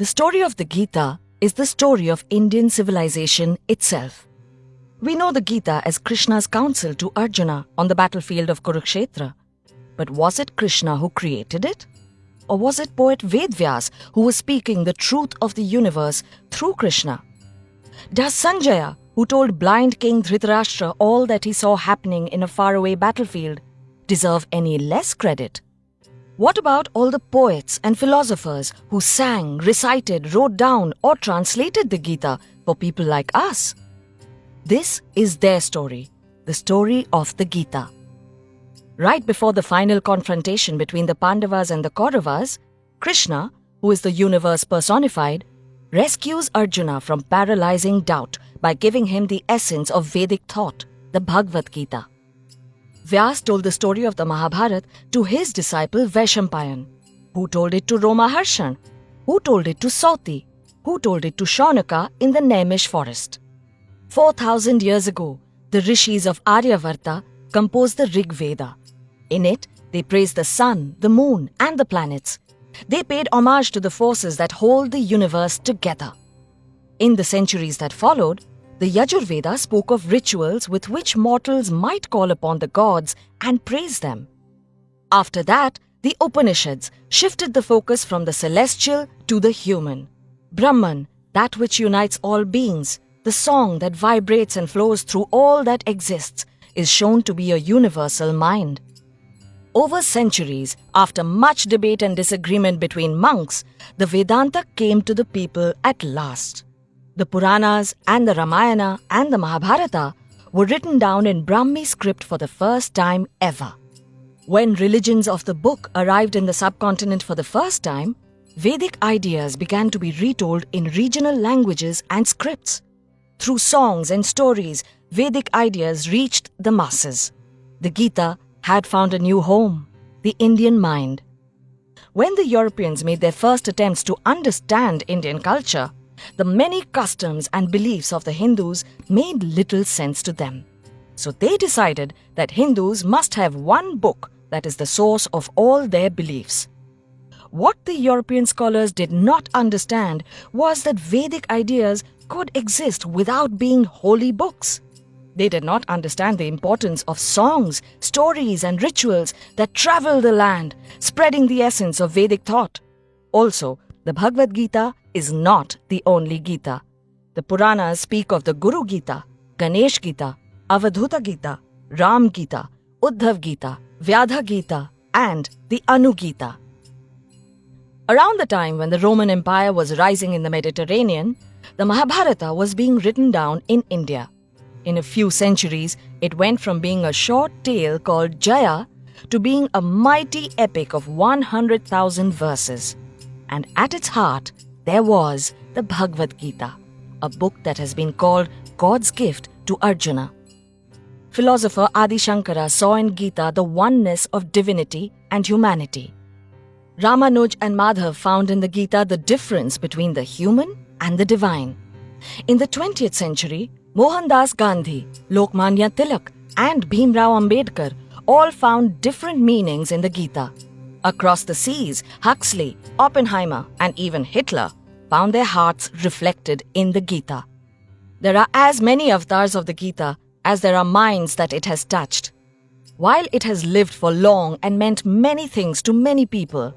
The story of the Gita is the story of Indian civilization itself. We know the Gita as Krishna's counsel to Arjuna on the battlefield of Kurukshetra. But was it Krishna who created it? Or was it poet Vedvyas who was speaking the truth of the universe through Krishna? Does Sanjaya, who told blind King Dhritarashtra all that he saw happening in a faraway battlefield, deserve any less credit? What about all the poets and philosophers who sang, recited, wrote down or translated the Gita for people like us? This is their story, the story of the Gita. Right before the final confrontation between the Pandavas and the Kauravas, Krishna, who is the universe personified, rescues Arjuna from paralyzing doubt by giving him the essence of Vedic thought, the Bhagavad Gita. Vyas told the story of the Mahabharata to his disciple Vaishampayan, who told it to Romaharshan, who told it to Sauti, who told it to Shaunaka in the Naimish forest. 4,000 years ago, the rishis of Aryavarta composed the Rig Veda. In it, they praised the sun, the moon, and the planets. They paid homage to the forces that hold the universe together. In the centuries that followed, the Yajurveda spoke of rituals with which mortals might call upon the gods and praise them. After that, the Upanishads shifted the focus from the celestial to the human. Brahman, that which unites all beings, the song that vibrates and flows through all that exists, is shown to be a universal mind. Over centuries, after much debate and disagreement between monks, the Vedanta came to the people at last. The Puranas and the Ramayana and the Mahabharata were written down in Brahmi script for the first time ever. When religions of the book arrived in the subcontinent for the first time, Vedic ideas began to be retold in regional languages and scripts. Through songs and stories, Vedic ideas reached the masses. The Gita had found a new home, the Indian mind. When the Europeans made their first attempts to understand Indian culture, the many customs and beliefs of the Hindus made little sense to them. So they decided that Hindus must have one book that is the source of all their beliefs. What the European scholars did not understand was that Vedic ideas could exist without being holy books. They did not understand the importance of songs, stories, and rituals that travel the land, spreading the essence of Vedic thought. Also, the Bhagavad Gita is not the only Gita. The Puranas speak of the Guru Gita, Ganesh Gita, Avadhuta Gita, Ram Gita, Uddhav Gita, Vyadha Gita, and the Anu Gita. Around the time when the Roman Empire was rising in the Mediterranean, the Mahabharata was being written down in India. In a few centuries, it went from being a short tale called Jaya to being a mighty epic of 100,000 verses. And at its heart, there was the Bhagavad Gita, a book that has been called God's gift to Arjuna. Philosopher Adi Shankara saw in Gita the oneness of divinity and humanity. Ramanuj and Madhav found in the Gita the difference between the human and the divine. In the 20th century, Mohandas Gandhi, Lokmanya Tilak, and Bhimrao Ambedkar all found different meanings in the Gita. Across the seas, Huxley, Oppenheimer, and even Hitler found their hearts reflected in the Gita. There are as many avatars of the Gita as there are minds that it has touched. While it has lived for long and meant many things to many people,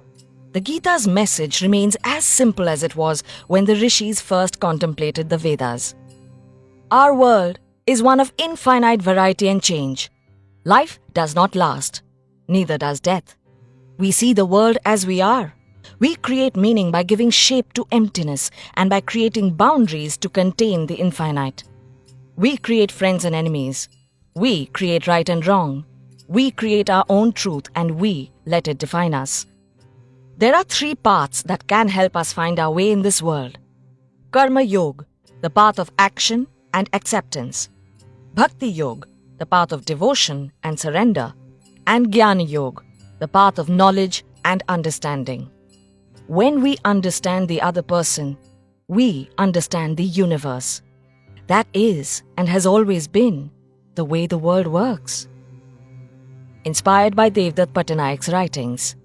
the Gita's message remains as simple as it was when the rishis first contemplated the Vedas. Our world is one of infinite variety and change. Life does not last, neither does death. We see the world as we are. We create meaning by giving shape to emptiness and by creating boundaries to contain the infinite. We create friends and enemies. We create right and wrong. We create our own truth and we let it define us. There are 3 paths that can help us find our way in this world. Karma Yoga, the path of action and acceptance. Bhakti Yoga, the path of devotion and surrender. And Jnana Yoga, the path of knowledge and understanding. When we understand the other person, we understand the universe. That is and has always been the way the world works. Inspired by Devdutt Pattanayak's writings.